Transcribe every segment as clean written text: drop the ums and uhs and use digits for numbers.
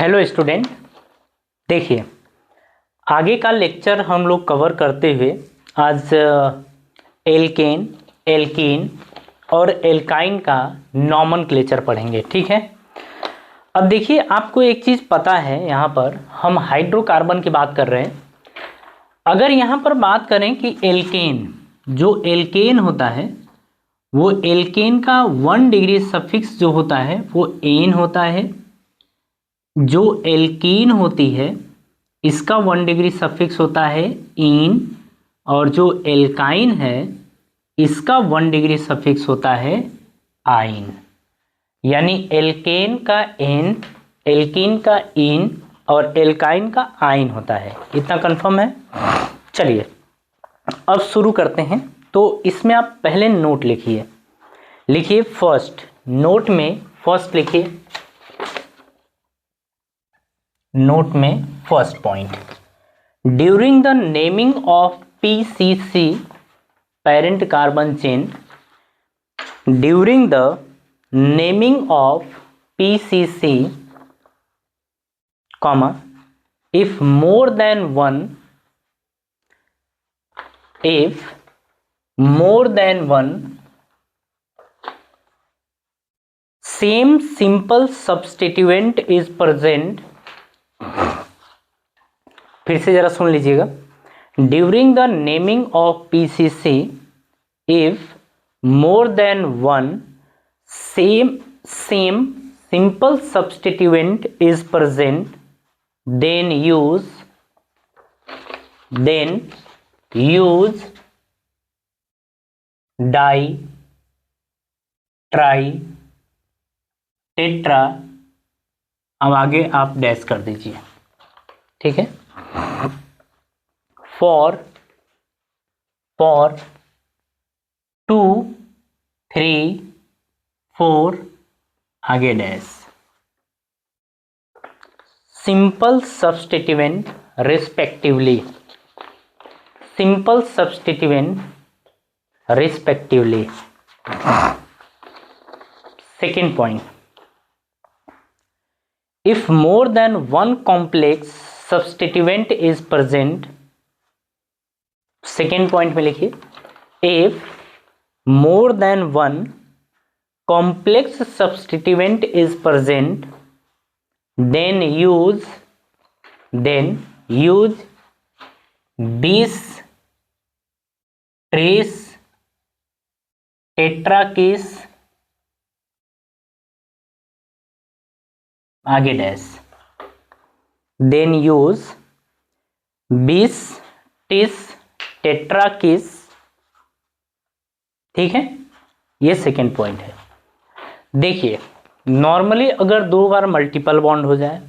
Hello student, देखिए आगे का लेक्चर हम लोग कवर करते हुए आज एल्केन, एल्कीन और एल्काइन का नॉमेनक्लेचर पढ़ेंगे। ठीक है। अब देखिए आपको एक चीज़ पता है, यहाँ पर हम हाइड्रोकार्बन की बात कर रहे हैं। अगर यहाँ पर बात करें कि एल्केन, जो एल्केन होता है वो एल्केन का 1 डिग्री सफिक्स जो होता है वो एन होता है। जो एल्कीन होती है इसका 1 डिग्री सफिक्स होता है इन, और जो एल्काइन है इसका 1 डिग्री सफिक्स होता है आइन। यानी एल्केन का एन, एल्कीन का इन और एल्काइन का आइन होता है। इतना कंफर्म है। चलिए अब शुरू करते हैं। तो इसमें आप पहले नोट लिखिए फर्स्ट। नोट में फर्स्ट लिखिए, नोट में first point, during the naming of PCC parent carbon chain, during the naming of PCC comma, if more than one same simple substituent is present, फिर से जरा सुन लीजिएगा। During the naming of PCC if more than one same simple substituent is present, then use di, tri, tetra. अब आगे आप dash कर दीजिए। ठीक है। फॉर 2, 3, 4 आगे dash. Simple substituent respectively, simple substituent respectively. Second point, if more than one complex substituent is present. Second point में लिखिए, if more than one complex substituent is present, then use bis, tris, tetrakis आगे dash. then use bis, tis, tetrakis। ठीक है, ये second point है। देखिए normally अगर 2 बार multiple bond हो जाए,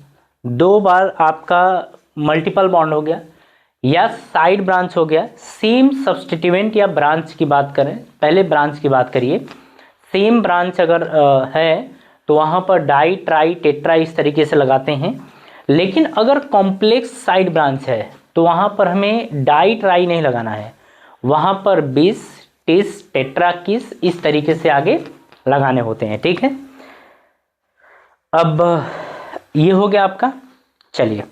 2 बार आपका मल्टीपल बॉन्ड हो गया या साइड ब्रांच हो गया, सेम सब्स्टिट्यूएंट या ब्रांच की बात करें, पहले ब्रांच की बात करिए। सेम ब्रांच अगर है तो वहाँ पर डाई, ट्राई, टेट्रा इस तरीके से लगाते हैं। लेकिन अगर कॉम्प्लेक्स साइड ब्रांच है तो वहाँ पर हमें डाई, ट्राई नहीं लगाना है, वहाँ पर बिस, टिस, टेट्रा, किस इस तरीके से आगे लगाने होते हैं। ठीक है। अब ये हो गया आपका। चलिए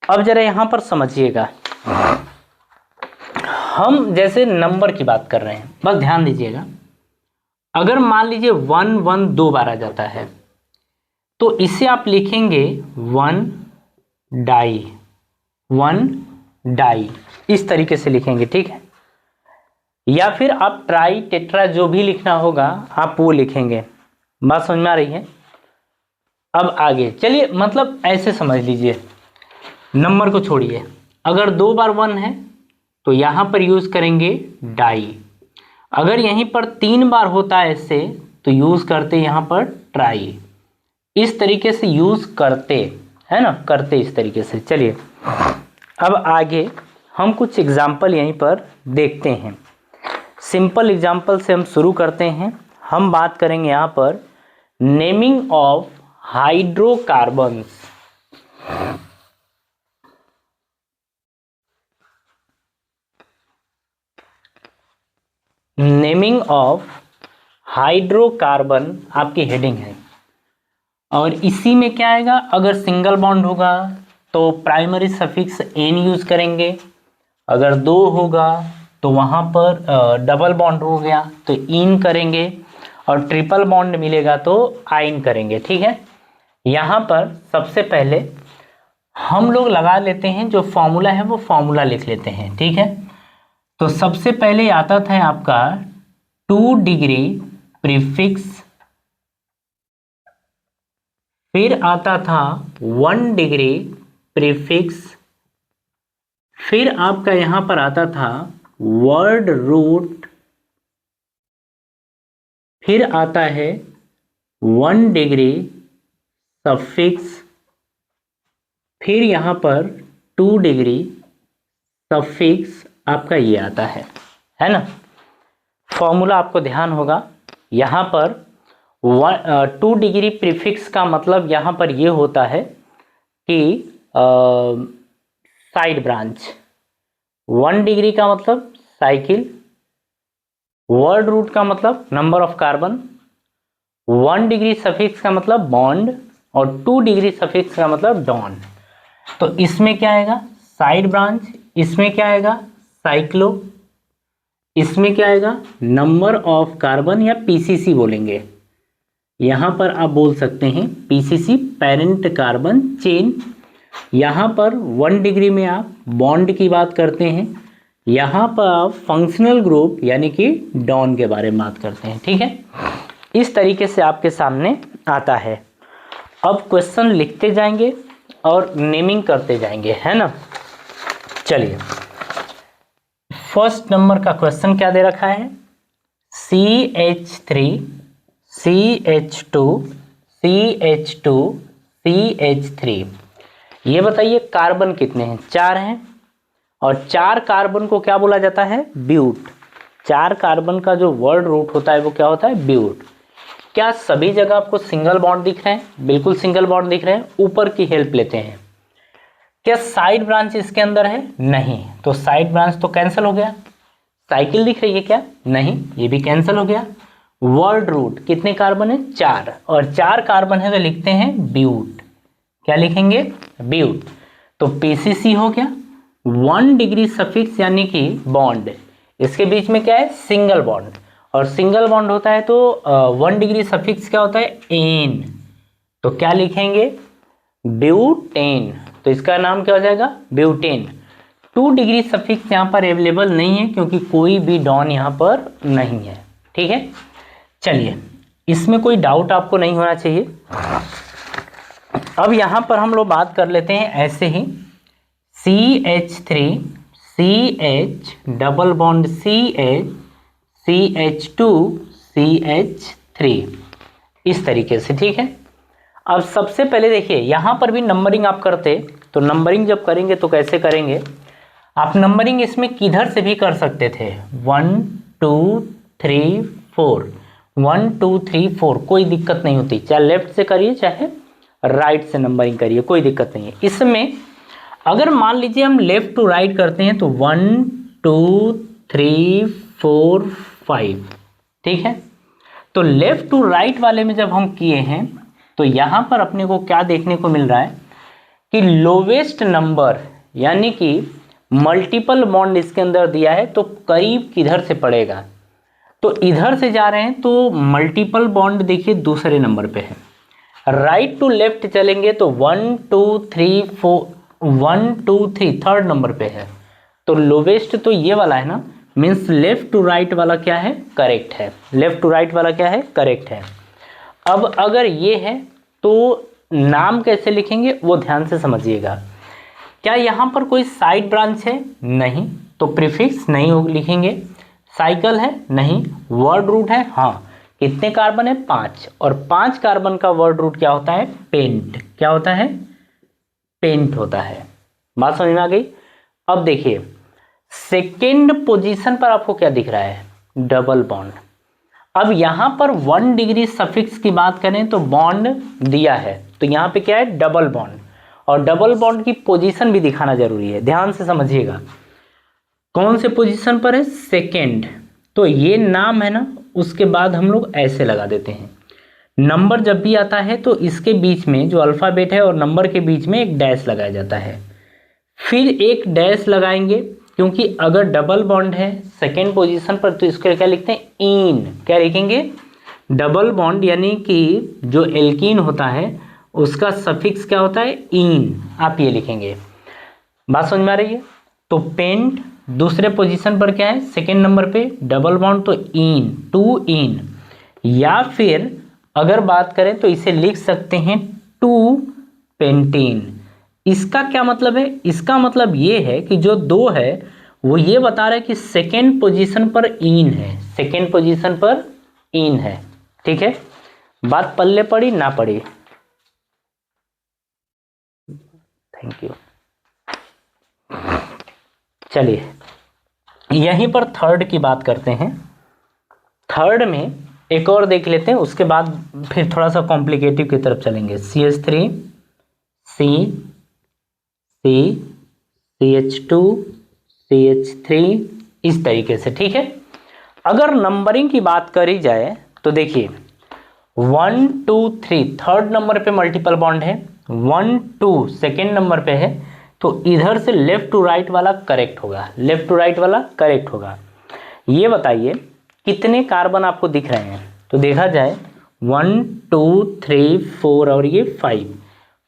अब जरा यहां पर समझिएगा, हम जैसे नंबर की बात कर रहे हैं, बस ध्यान दीजिएगा। अगर मान लीजिए 1 1 2 बार आ जाता है तो इसे आप लिखेंगे 1 डाई इस तरीके से लिखेंगे। ठीक है। या फिर आप ट्राई, टेट्रा जो भी लिखना होगा आप वो लिखेंगे। बात समझ में आ रही है। अब आगे चलिए, मतलब ऐसे समझ लीजिए, नंबर को छोड़िए। अगर 2 बार 1 है तो यहां पर यूज करेंगे डाई। अगर यहीं पर 3 बार होता है ऐसे तो यूज करते यहां पर ट्राई। इस तरीके से यूज करते है ना, करते इस तरीके से। चलिए अब आगे हम कुछ एग्जाम्पल यहीं पर देखते हैं। सिंपल एग्जाम्पल से हम शुरू करते हैं। हम बात करेंगे यहां पर naming of hydrocarbons. Naming of hydrocarbon आपकी हेडिंग है। और इसी में क्या आएगा, अगर सिंगल बॉन्ड होगा तो प्राइमरी सफिक्स एन यूज करेंगे, अगर 2 होगा तो वहाँ पर डबल बॉन्ड हो गया तो इन करेंगे, और ट्रिपल बॉन्ड मिलेगा तो आइन करेंगे। ठीक है, यहाँ पर सबसे पहले हम लोग लगा लेते हैं, जो फॉर्मूला है वो फॉर्मूला लिख लेते हैं। ठीक है, तो सबसे पहले आता था आपका 2 डिग्री प्रीफिक्स, फिर आता था 1 डिग्री प्रीफिक्स, फिर आपका यहां पर आता था वर्ड रूट, फिर आता है 1 डिग्री सफिक्स, फिर यहां पर 2 डिग्री सफिक्स आपका ये आता है ना। फॉर्मूला आपको ध्यान होगा, यहां पर 2 डिग्री प्रीफिक्स का मतलब यहां पर ये होता है कि साइड ब्रांच, 1 डिग्री का मतलब साइकिल, वर्ड रूट का मतलब number of carbon, 1 degree suffix का मतलब बॉन्ड, और 2 डिग्री सफिक्स का मतलब डॉन। तो इसमें क्या आएगा, साइड ब्रांच, इसमें क्या आएगा, साइक्लो, इसमें क्या आएगा, नंबर ऑफ कार्बन या पीसीसी बोलेंगे। यहां पर आप बोल सकते हैं पीसीसी, पेरेंट कार्बन चेन। यहां पर 1 डिग्री में आप बॉन्ड की बात करते हैं, यहां पर आप फंक्शनल ग्रुप यानी कि डॉन के बारे में बात करते हैं। ठीक है, इस तरीके से आपके सामने आता है। अब क्वेश्चन लिखते जाएंगे और नेमिंग करते जाएंगे, है ना। चलिए, फर्स्ट नंबर का क्वेश्चन क्या दे रखा है, CH3 CH2 CH2 CH3। ये बताइए कार्बन कितने हैं, 4 हैं, और 4 कार्बन को क्या बोला जाता है, ब्यूट। 4 कार्बन का जो वर्ड रूट होता है वो क्या होता है, ब्यूट। क्या सभी जगह आपको सिंगल बॉन्ड दिख रहे हैं, बिल्कुल सिंगल बॉन्ड दिख रहे हैं। ऊपर की हेल्प लेते हैं, क्या साइड ब्रांच इसके अंदर है, नहीं, तो साइड ब्रांच तो कैंसिल हो गया। साइकिल दिख रही है क्या, नहीं, ये भी कैंसिल हो गया। वर्ड रूट कितने कार्बन है, 4, और 4 कार्बन है तो लिखते हैं ब्यूट। क्या लिखेंगे, ब्यूट। तो पीसीसी हो गया। 1 डिग्री सफिक्स यानी कि बॉन्ड, इसके बीच में क्या है, सिंगल बॉन्ड, और सिंगल बॉन्ड होता है तो 1 डिग्री सफिक्स क्या होता है, एन। तो क्या लिखेंगे, ब्यूटेन। तो इसका नाम क्या हो जाएगा, ब्यूटेन। 2 डिग्री सफिक्स यहाँ पर अवेलेबल नहीं है क्योंकि कोई भी डॉन यहाँ पर नहीं है। ठीक है, चलिए, इसमें कोई डाउट आपको नहीं होना चाहिए। अब यहाँ पर हम लोग बात कर लेते हैं ऐसे ही, CH3 CH double bond CH CH2 CH3, इस तरीके से। ठीक है, अब सबसे पहले देखिए यहाँ पर भी नंबरिंग आप करते, तो नंबरिंग जब करेंगे तो कैसे करेंगे, आप नंबरिंग इसमें किधर से भी कर सकते थे, 1 2 3 4, 1 2 3 4, कोई दिक्कत नहीं होती, चाहे लेफ्ट से करिए चाहे राइट से नंबरिंग करिए, कोई दिक्कत नहीं है। इसमें अगर मान लीजिए हम लेफ्ट टू राइट करते हैं तो 1 2 3 4 5, ठीक है। तो लेफ्ट टू राइट वाले में जब हम किए हैं तो यहां पर अपने को क्या देखने को मिल रहा है कि लोवेस्ट नंबर यानी कि मल्टीपल बॉन्ड इसके अंदर दिया है, तो करीब किधर से पड़ेगा, तो इधर से जा रहे हैं तो मल्टीपल बॉन्ड देखिए दूसरे नंबर पे है। राइट टू लेफ्ट चलेंगे तो 1 2 3 4, 1 2 3 थर्ड नंबर पे है, तो लोवेस्ट तो ये वाला है ना, मीन्स लेफ्ट टू राइट वाला क्या है, करेक्ट है। लेफ्ट टू राइट वाला क्या है, करेक्ट है। अब अगर ये है तो नाम कैसे लिखेंगे वो ध्यान से समझिएगा। क्या यहाँ पर कोई साइड ब्रांच है, नहीं, तो प्रीफिक्स नहीं हो लिखेंगे। साइकिल है, नहीं। वर्ड रूट है, हाँ। कितने कार्बन है, 5, और 5 कार्बन का वर्ड रूट क्या होता है, पेंट। क्या होता है, पेंट होता है। बात समझ में आ गई। अब देखिए सेकेंड पोजीशन पर आपको क्या दिख रहा है, डबल बॉन्ड। अब यहां पर 1 डिग्री सफिक्स की बात करें तो बॉन्ड दिया है, तो यहां पे क्या है, डबल बॉन्ड, और डबल बॉन्ड की पोजीशन भी दिखाना जरूरी है, ध्यान से समझिएगा। कौन से पोजीशन पर है, सेकेंड। तो ये नाम है ना, उसके बाद हम लोग ऐसे लगा देते हैं। नंबर जब भी आता है तो इसके बीच में जो अल्फ़ाबेट है और नंबर के बीच में एक डैश लगाया जाता है। फिर एक डैश लगाएंगे क्योंकि अगर डबल बॉन्ड है सेकेंड पोजीशन पर तो इसको क्या लिखते हैं, इन। क्या लिखेंगे, डबल बॉन्ड यानी कि जो एल्कीन होता है उसका सफिक्स क्या होता है, इन। आप ये लिखेंगे। बात समझ में आ रही है। तो पेंट दूसरे पोजीशन पर क्या है, सेकेंड नंबर पे डबल बॉन्ड तो इन, टू इन। या फिर अगर बात करें तो इसे लिख सकते हैं टू पेंटीन। इसका क्या मतलब है, इसका मतलब ये है कि जो दो है वो ये बता रहा है कि सेकेंड पोजीशन पर इन है, सेकेंड पोजीशन पर इन है। ठीक है, बात पल्ले पड़ी ना पड़ी। Thank you. चलिए यहीं पर थर्ड की बात करते हैं। थर्ड में एक और देख लेते हैं, उसके बाद फिर थोड़ा सा कॉम्प्लिकेटिव की तरफ चलेंगे। CH3 C C CH2 CH3 इस तरीके से। ठीक है, अगर नंबरिंग की बात करी जाए तो देखिए 1 2 3 थर्ड नंबर पे मल्टीपल बॉन्ड है, 1 2 सेकेंड नंबर पे है, तो इधर से लेफ्ट टू राइट वाला करेक्ट होगा, लेफ्ट टू राइट वाला करेक्ट होगा। ये बताइए कितने कार्बन आपको दिख रहे हैं, तो देखा जाए 1 2 3 4 और ये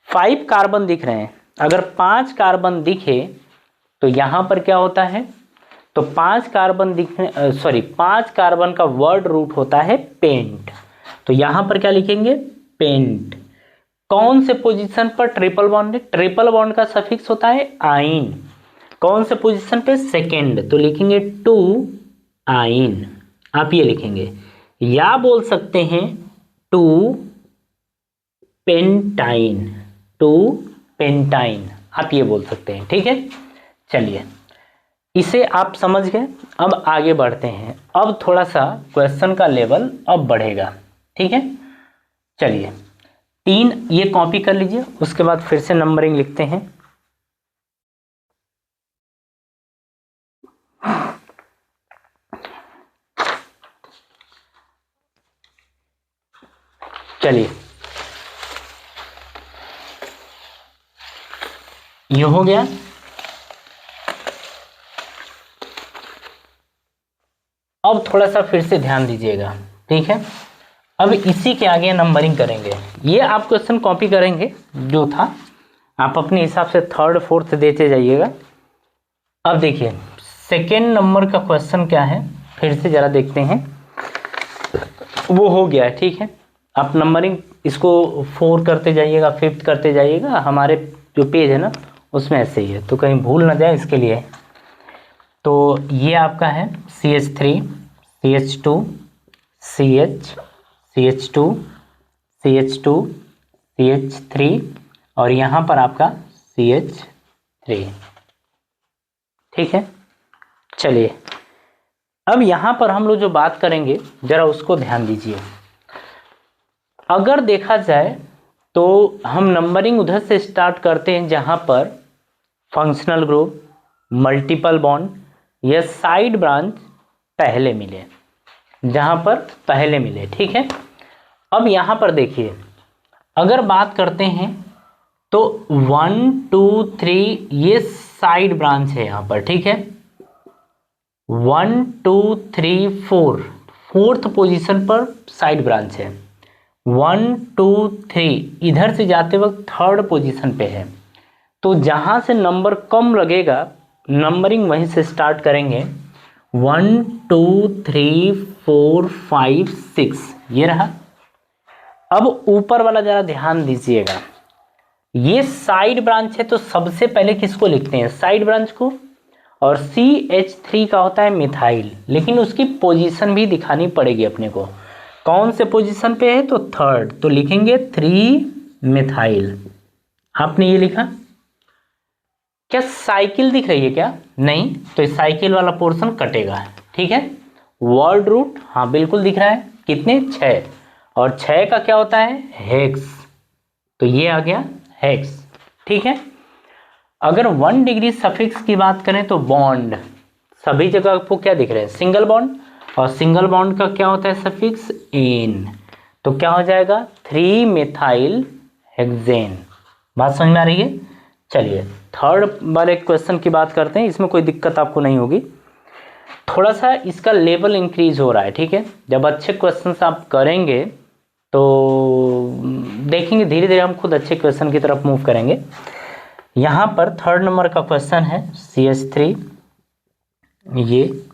5 कार्बन दिख रहे हैं। अगर 5 कार्बन दिखे तो यहाँ पर क्या होता है, तो 5 कार्बन दिखने 5 कार्बन का वर्ड रूट होता है पेंट। तो यहाँ पर क्या लिखेंगे, पेंट। कौन से पोजीशन पर ट्रिपल बॉन्ड है, ट्रिपल बॉन्ड का सफिक्स होता है आइन। कौन से पोजीशन पे, सेकेंड, तो लिखेंगे टू आइन। आप ये लिखेंगे, या बोल सकते हैं टू पेंटाइन, टू पेंटाइन, आप ये बोल सकते हैं। ठीक है, चलिए इसे आप समझ गए। अब आगे बढ़ते हैं, अब थोड़ा सा क्वेश्चन का लेवल अब बढ़ेगा। ठीक है, चलिए 3 ये कॉपी कर लीजिए, उसके बाद फिर से नंबरिंग लिखते हैं। चलिए ये हो गया। अब थोड़ा सा फिर से ध्यान दीजिएगा। ठीक है, अब इसी के आगे नंबरिंग करेंगे। ये आप क्वेश्चन कॉपी करेंगे जो था, आप अपने हिसाब से थर्ड फोर्थ देते जाइएगा। अब देखिए सेकेंड नंबर का क्वेश्चन क्या है, फिर से जरा देखते हैं। वो हो गया है, ठीक है। आप नंबरिंग इसको 4 करते जाइएगा, 5th करते जाइएगा। हमारे जो पेज है ना उसमें ऐसे ही है, तो कहीं भूल ना जाए इसके लिए। तो ये आपका है CH3 CH2 CH CH2 CH2 CH3 और यहाँ पर आपका CH3। ठीक है, चलिए अब यहाँ पर हम लोग जो बात करेंगे जरा उसको ध्यान दीजिए। अगर देखा जाए तो हम नंबरिंग उधर से स्टार्ट करते हैं जहाँ पर फंक्शनल ग्रुप, मल्टीपल बॉन्ड या साइड ब्रांच पहले मिले, जहाँ पर पहले मिले। ठीक है, अब यहाँ पर देखिए अगर बात करते हैं तो 1 2 3 ये साइड ब्रांच है यहाँ पर। ठीक है, 1 2 3 4 फोर्थ पोजीशन पर साइड ब्रांच है। 1 2 3 इधर से जाते वक्त थर्ड पोजीशन पे है। तो जहाँ से नंबर कम लगेगा नंबरिंग वहीं से स्टार्ट करेंगे। 1 2 3 4 5 6 ये रहा। अब ऊपर वाला जरा ध्यान दीजिएगा, ये साइड ब्रांच है तो सबसे पहले किसको लिखते हैं, साइड ब्रांच को। और CH3 का होता है मिथाइल, लेकिन उसकी पोजीशन भी दिखानी पड़ेगी अपने को। कौन से पोजीशन पे है, तो थर्ड, तो लिखेंगे 3 मिथाइल। आपने ये लिखा। क्या साइकिल दिख रही है क्या, नहीं, तो इस साइकिल वाला पोर्शन कटेगा। ठीक है, वर्ड रूट हाँ बिल्कुल दिख रहा है, कितने 6, और 6 का क्या होता है हेक्स, तो ये आ गया हेक्स। ठीक है, अगर 1 डिग्री सफिक्स की बात करें तो बॉन्ड सभी जगह आपको क्या दिख रहे हैं, सिंगल बॉन्ड, और सिंगल बॉन्ड का क्या होता है सफिक्स एन। तो क्या हो जाएगा 3 मेथाइल हेक्सेन। बात समझ में आ रही है? चलिए थर्ड वाले क्वेश्चन की बात करते हैं, इसमें कोई दिक्कत आपको नहीं होगी। थोड़ा सा इसका लेवल इंक्रीज हो रहा है, ठीक है। जब अच्छे क्वेश्चंस आप करेंगे तो देखेंगे धीरे धीरे हम खुद अच्छे क्वेश्चन की तरफ मूव करेंगे। यहाँ पर थर्ड नंबर का क्वेश्चन है CH3, ये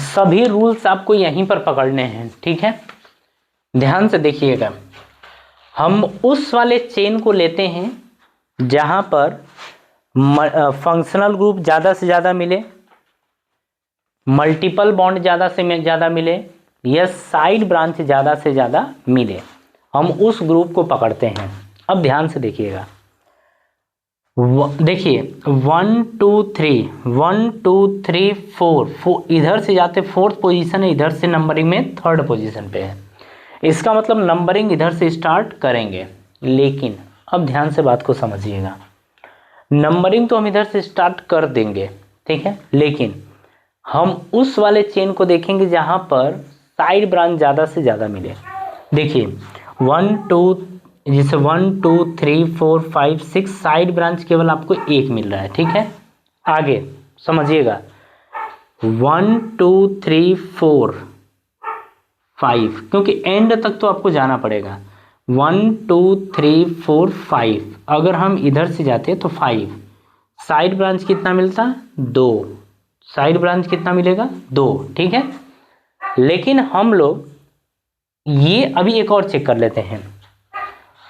सभी रूल्स आपको यहीं पर पकड़ने हैं, ठीक है। ध्यान से देखिएगा, हम उस वाले चेन को लेते हैं जहां पर फंक्शनल ग्रुप ज़्यादा से ज़्यादा मिले, मल्टीपल बॉन्ड ज़्यादा से ज़्यादा मिले, या साइड ब्रांच ज़्यादा से ज़्यादा मिले, हम उस ग्रुप को पकड़ते हैं। अब ध्यान से देखिएगा, देखिए 1 2 3 1 2 3 4 इधर से जाते फोर्थ पोजीशन है, इधर से नंबरिंग में थर्ड पोजीशन पे है। इसका मतलब नंबरिंग इधर से स्टार्ट करेंगे, लेकिन अब ध्यान से बात को समझिएगा, नंबरिंग तो हम इधर से स्टार्ट कर देंगे, ठीक है, लेकिन हम उस वाले चेन को देखेंगे जहां पर साइड ब्रांच ज़्यादा से ज़्यादा मिले। देखिए 1 2 जैसे 1 2 3 4 5 6 साइड ब्रांच केवल आपको एक मिल रहा है, ठीक है। आगे समझिएगा 1 2 3 4 5, क्योंकि एंड तक तो आपको जाना पड़ेगा। 1 2 3 4 5, अगर हम इधर से जाते तो 5, साइड ब्रांच कितना मिलता 2, साइड ब्रांच कितना मिलेगा 2, ठीक है। लेकिन हम लोग ये अभी एक और चेक कर लेते हैं,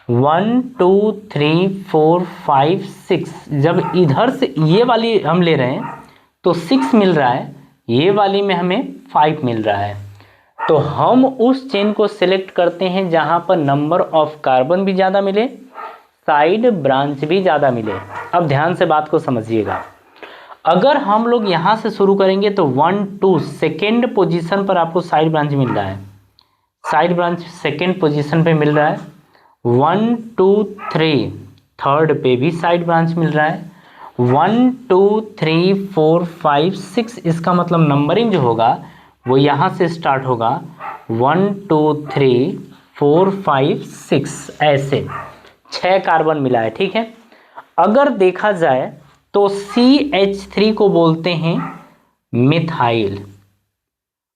1 2 3 4 5 6, जब इधर से ये वाली हम ले रहे हैं तो 6 मिल रहा है, ये वाली में हमें 5 मिल रहा है, तो हम उस चेन को सिलेक्ट करते हैं जहां पर नंबर ऑफ कार्बन भी ज़्यादा मिले, साइड ब्रांच भी ज़्यादा मिले। अब ध्यान से बात को समझिएगा, अगर हम लोग यहाँ से शुरू करेंगे तो 1 2 सेकेंड पोजीशन पर आपको साइड ब्रांच मिल रहा है, साइड ब्रांच सेकेंड पोजीशन पे मिल रहा है। 1 2 3 थर्ड पे भी साइड ब्रांच मिल रहा है। 1 2 3 4 5 6, इसका मतलब नंबरिंग जो होगा वो यहाँ से स्टार्ट होगा 1 2 3 4 5 6, ऐसे 6 कार्बन मिला है, ठीक है। अगर देखा जाए तो CH3 को बोलते हैं मिथाइल,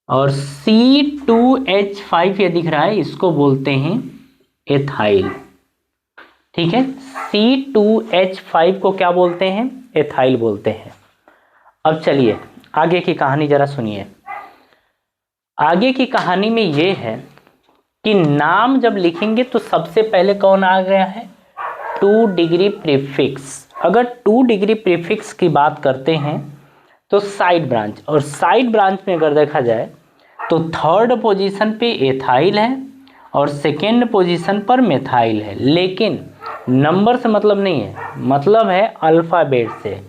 और C2H5 ये दिख रहा है, इसको बोलते हैं एथाइल, ठीक है। C2H5 को क्या बोलते हैं? एथाइल बोलते हैं। अब चलिए आगे की कहानी जरा सुनिए। आगे की कहानी में ये है कि नाम जब लिखेंगे तो सबसे पहले कौन आ गया है? 2 डिग्री प्रीफिक्स। अगर 2 डिग्री प्रीफिक्स की बात करते हैं तो साइड ब्रांच, और साइड ब्रांच में अगर देखा जाए तो थर्ड पोजीशन पे एथाइल है और सेकेंड पोजीशन पर मेथाइल है, लेकिन नंबर से मतलब नहीं है, मतलब है अल्फ़ाबेट से,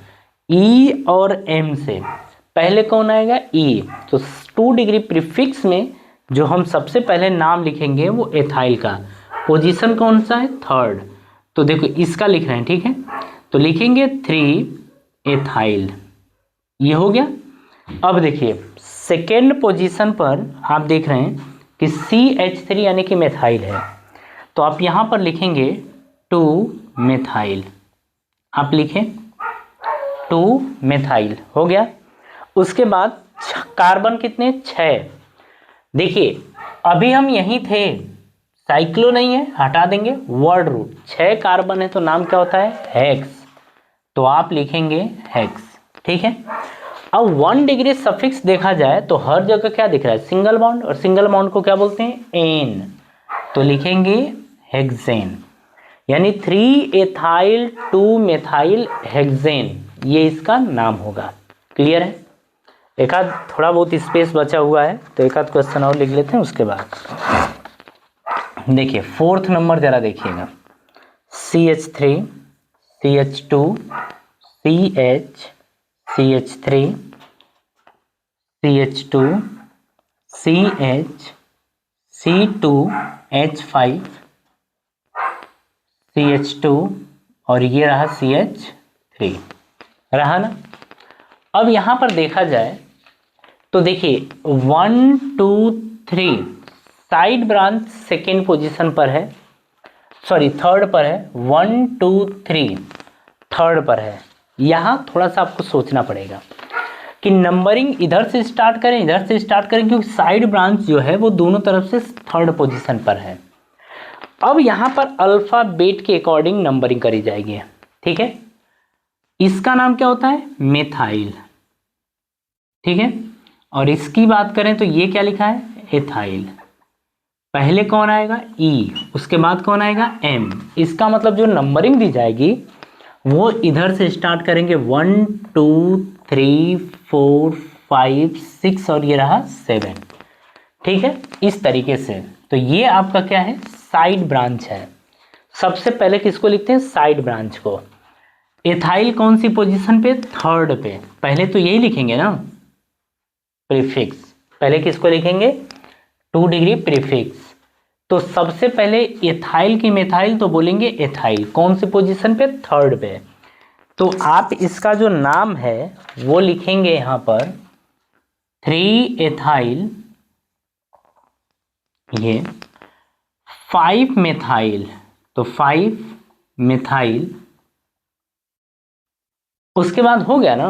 ई और एम से। पहले कौन आएगा? ई। तो 2 डिग्री प्रीफिक्स में जो हम सबसे पहले नाम लिखेंगे वो एथाइल का, पोजीशन कौन सा है? थर्ड। तो देखो इसका लिख रहे हैं, ठीक है, तो लिखेंगे 3 एथाइल, ये हो गया। अब देखिए सेकेंड पोजीशन पर आप देख रहे हैं कि CH3 यानी कि मेथाइल है, तो आप यहाँ पर लिखेंगे 2 मेथाइल, आप लिखें 2 मेथाइल, हो गया। उसके बाद कार्बन कितने? 6। देखिए अभी हम यहीं थे, साइक्लो नहीं है, हटा देंगे, वर्ड रूट, 6 कार्बन है तो नाम क्या होता है? हेक्स, तो आप लिखेंगे हेक्स, ठीक है। अब 1 डिग्री सफिक्स देखा जाए तो हर जगह क्या दिख रहा है? सिंगल बॉन्ड, और सिंगल बॉन्ड को क्या बोलते हैं? एन, तो लिखेंगे हेक्सेन, यानी 3 एथाइल 2 मेथाइल हेक्सेन, ये इसका नाम होगा। क्लियर है? एक आध थोड़ा बहुत स्पेस बचा हुआ है तो एक आध क्वेश्चन और लिख लेते हैं उसके बाद। देखिए फोर्थ नंबर जरा देखिएगा, CH3 CH2 CH CH3 CH2 CH2H5 CH2 और ये रहा CH3 रहा ना। अब यहाँ पर देखा जाए तो देखिए 1 2 3 साइड ब्रांच सेकेंड पोजीशन पर है, सॉरी थर्ड पर है, 1 2 3 थर्ड पर है। यहाँ थोड़ा सा आपको सोचना पड़ेगा कि नंबरिंग इधर से स्टार्ट करें इधर से स्टार्ट करें, क्योंकि साइड ब्रांच जो है वो दोनों तरफ से थर्ड पोजीशन पर है। अब यहाँ पर अल्फाबेट के अकॉर्डिंग नंबरिंग करी जाएगी, ठीक है। इसका नाम क्या होता है? मेथाइल, ठीक है। और इसकी बात करें तो ये क्या लिखा है? एथाइल। पहले कौन आएगा? ई, उसके बाद कौन आएगा? एम। इसका मतलब जो नंबरिंग दी जाएगी वो इधर से स्टार्ट करेंगे 1 2 3 4 5 6 और ये रहा 7, ठीक है, इस तरीके से। तो ये आपका क्या है? साइड ब्रांच है। सबसे पहले किसको लिखते हैं? साइड ब्रांच को। एथाइल कौन सी पोजीशन पे? थर्ड पे। पहले तो यही लिखेंगे ना, प्रीफिक्स। पहले किसको लिखेंगे? 2 डिग्री प्रीफिक्स। तो सबसे पहले एथाइल की मेथाइल तो बोलेंगे एथाइल। कौन सी पोजीशन पे? थर्ड पे। तो आप इसका जो नाम है वो लिखेंगे यहां पर 3 एथाइल, ये 5 मेथाइल, तो 5 मेथाइल। उसके बाद हो गया ना,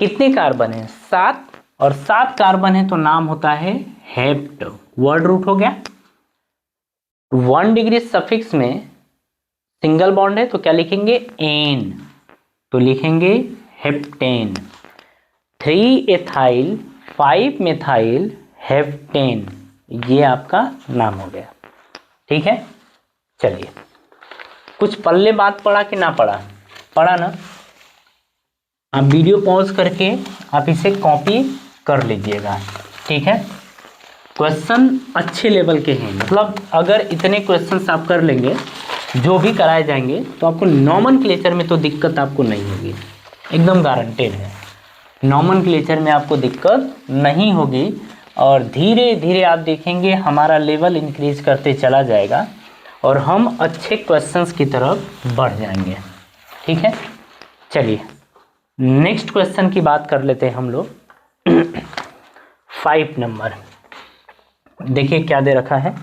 कितने कार्बन है? 7, और 7 कार्बन है तो नाम होता है हेप्ट। वर्ड रूट हो गया। 1 डिग्री सफिक्स में सिंगल बॉन्ड है तो क्या लिखेंगे? एन, तो लिखेंगे हेप्टेन। 3 एथाइल 5 मेथाइल हेप्टेन, ये आपका नाम हो गया, ठीक है। चलिए, कुछ पल्ले बात पड़ा कि ना पड़ा? पड़ा ना। आप वीडियो पॉज करके आप इसे कॉपी कर लीजिएगा, ठीक है। क्वेश्चन अच्छे लेवल के हैं, मतलब अगर इतने क्वेश्चंस आप कर लेंगे जो भी कराए जाएंगे तो आपको नॉमेनक्लेचर में तो दिक्कत आपको नहीं होगी, एकदम गारंटेड है। नॉमेनक्लेचर में आपको दिक्कत नहीं होगी और धीरे धीरे आप देखेंगे हमारा लेवल इंक्रीज करते चला जाएगा और हम अच्छे क्वेश्चंस की तरफ बढ़ जाएंगे, ठीक है। चलिए नेक्स्ट क्वेश्चन की बात कर लेते हैं हम लोग। 5 नंबर देखिए क्या दे रखा है।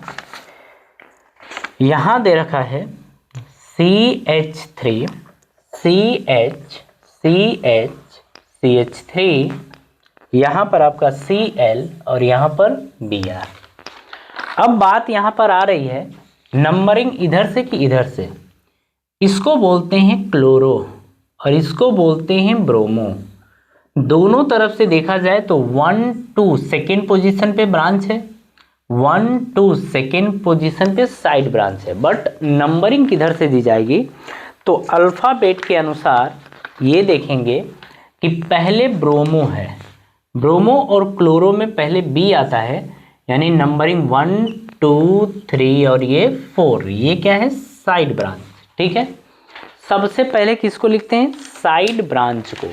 यहां दे रखा है CH3 CH CH CH3, यहां पर आपका Cl और यहां पर Br। अब बात यहां पर आ रही है नंबरिंग इधर से कि इधर से। इसको बोलते हैं क्लोरो और इसको बोलते हैं ब्रोमो। दोनों तरफ से देखा जाए तो 1 2 सेकेंड पोजीशन पे ब्रांच है, 1 2 सेकेंड पोजीशन पे साइड ब्रांच है, बट नंबरिंग किधर से दी जाएगी तो अल्फाबेट के अनुसार ये देखेंगे कि पहले ब्रोमो है, ब्रोमो और क्लोरो में पहले बी आता है, यानी नंबरिंग 1 2 3 और ये 4, ये क्या है? साइड ब्रांच, ठीक है। सबसे पहले किसको लिखते हैं? साइड ब्रांच को।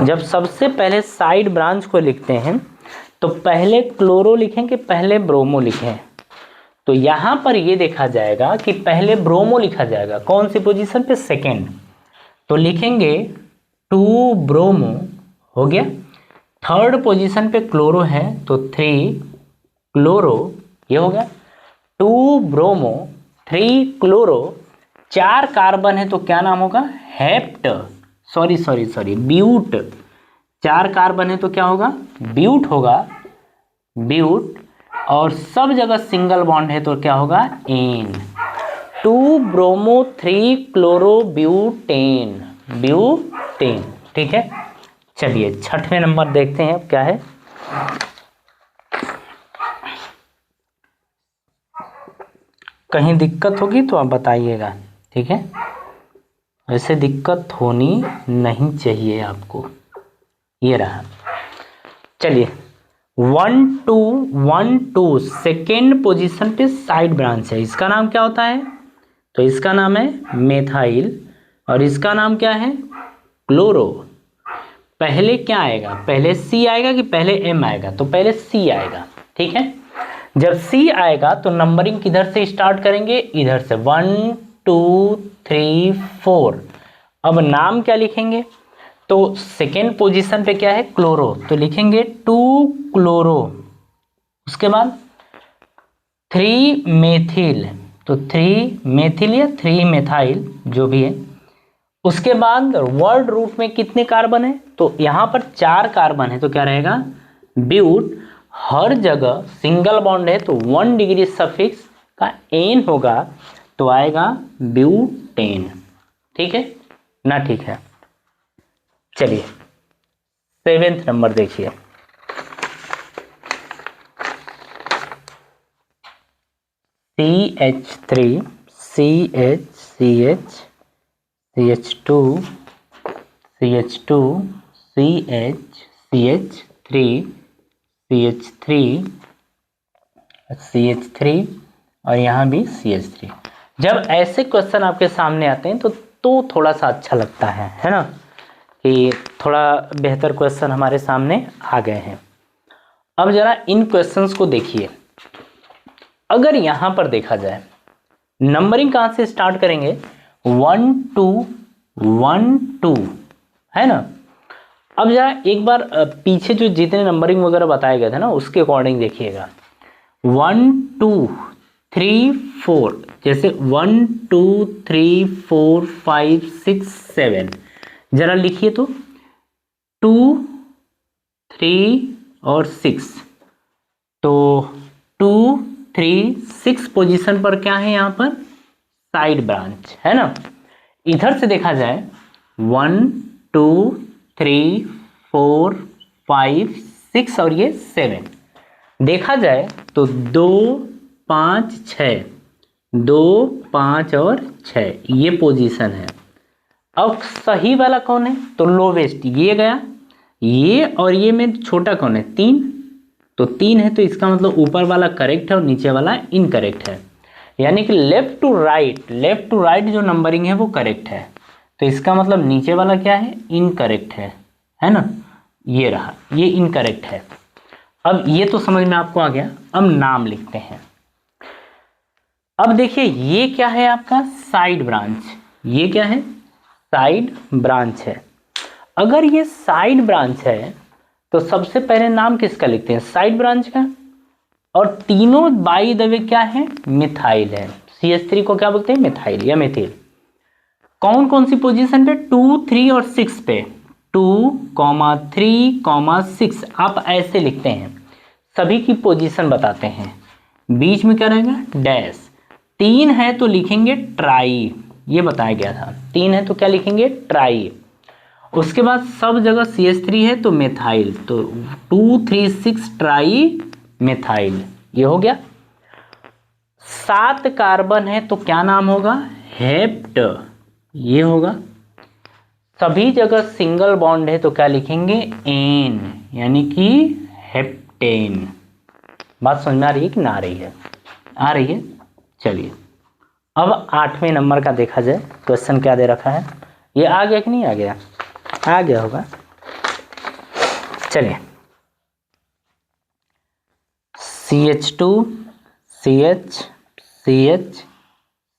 जब सबसे पहले साइड ब्रांच को लिखते हैं तो पहले क्लोरो लिखें कि पहले ब्रोमो लिखें? तो यहां पर ये देखा जाएगा कि पहले ब्रोमो लिखा जाएगा। कौन सी पोजीशन पे? सेकेंड। तो लिखेंगे 2 ब्रोमो, हो गया। थर्ड पोजीशन पे क्लोरो है तो 3 क्लोरो, ये हो गया। 2 ब्रोमो 3 क्लोरो। 4 कार्बन है तो क्या नाम होगा? Hept, sorry ब्यूट। 4 कार्बन है तो क्या होगा? ब्यूट होगा, ब्यूट। और सब जगह सिंगल बॉन्ड है तो क्या होगा? N. 2 bromo 3 chloro butane, butane, ठीक है। चलिए 6वें नंबर देखते हैं क्या है। कहीं दिक्कत होगी तो आप बताइएगा, ठीक है। वैसे दिक्कत होनी नहीं चाहिए आपको। ये रहा। चलिए 1 2 सेकेंड पोजीशन पे साइड ब्रांच है, इसका नाम क्या होता है? तो इसका नाम है मेथाइल और इसका नाम क्या है? क्लोरो। पहले क्या आएगा? पहले C आएगा कि पहले M आएगा? तो पहले C आएगा। ठीक है। जब C आएगा तो नंबरिंग किधर से स्टार्ट करेंगे, इधर से 1 2 3 4। अब नाम क्या लिखेंगे, तो सेकेंड पोजीशन पे क्या है, क्लोरो, तो लिखेंगे 2 क्लोरो। उसके बाद 3 मेथिल, तो 3 मेथिल या 3 मेथाइल जो भी है। उसके बाद वर्ड रूट में कितने कार्बन है, तो यहां पर 4 कार्बन है, तो क्या रहेगा ब्यूट। हर जगह सिंगल बॉन्ड है तो 1 डिग्री सफिक्स का एन होगा, तो आएगा ब्यूटेन। ठीक है ना, ठीक है। चलिए 7th नंबर देखिए, CH3 CH CH2 CH2 CH CH3 CH3 CH3 और यहाँ भी CH3। जब ऐसे क्वेश्चन आपके सामने आते हैं तो थोड़ा सा अच्छा लगता है ना, कि थोड़ा बेहतर क्वेश्चन हमारे सामने आ गए हैं। अब जरा इन क्वेश्चंस को देखिए। अगर यहाँ पर देखा जाए, नंबरिंग कहाँ से स्टार्ट करेंगे, 1 2 1 2 है ना। अब जरा एक बार पीछे जो जितने नंबरिंग वगैरह बताए गए थे ना, उसके अकॉर्डिंग देखिएगा। 1 2 3 4, जैसे 1 2 3 4 5 6 7, जरा लिखिए तो 2 3 और 6, तो 2 3 6 पोजीशन पर क्या है, यहाँ पर साइड ब्रांच है ना। इधर से देखा जाए 1 2 3 4 5 6 और ये 7, देखा जाए तो 2 5 6, 2 5 और 6 ये पोजीशन है। अब सही वाला कौन है, तो लोवेस्ट ये गया, ये और ये में छोटा कौन है, 3, तो 3 है, तो इसका मतलब ऊपर वाला करेक्ट है और नीचे वाला इनकरेक्ट है। यानी कि लेफ्ट टू राइट जो नंबरिंग है वो करेक्ट है, तो इसका मतलब नीचे वाला क्या है, इनकरेक्ट है ना, ये रहा, ये इनकरेक्ट है। अब ये तो समझ में आपको आ गया। अब नाम लिखते हैं। अब देखिए ये क्या है आपका साइड ब्रांच, ये क्या है साइड ब्रांच है। अगर ये साइड ब्रांच है तो सबसे पहले नाम किसका लिखते हैं, साइड ब्रांच का। और तीनों बाय द वे क्या है, मिथाइल है। CH3 को क्या बोलते हैं, मिथाइल या मेथिल। कौन कौन सी पोजीशन पे, 2 3 और 6 पे, 2 3 6 आप ऐसे लिखते हैं, सभी की पोजीशन बताते हैं। बीच में क्या रहेगा, डैश। 3 है तो लिखेंगे ट्राई, ये बताया गया था, 3 है तो क्या लिखेंगे, ट्राई। उसके बाद सब जगह CH3 है तो मेथाइल, तो 2 3 6 ट्राई मेथाइल, ये हो गया। 7 कार्बन है तो क्या नाम होगा, हेप्ट, ये होगा। सभी जगह सिंगल बॉन्ड है तो क्या लिखेंगे, एन, यानी कि हेप्टेन। बात समझ में आ रही है कि ना आ रही है, आ रही है। चलिए अब 8वें नंबर का देखा जाए, क्वेश्चन क्या दे रखा है, ये आ गया कि नहीं आ गया, आ गया होगा। चलिए CH2 CH CH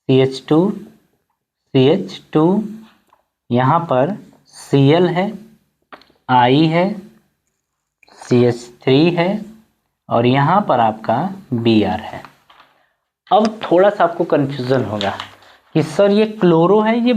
CH2 CH2, यहाँ पर Cl है, I है, CH3 है और यहाँ पर आपका Br है। अब थोड़ा सा आपको कंफ्यूजन होगा कि सर ये क्लोरो है, ये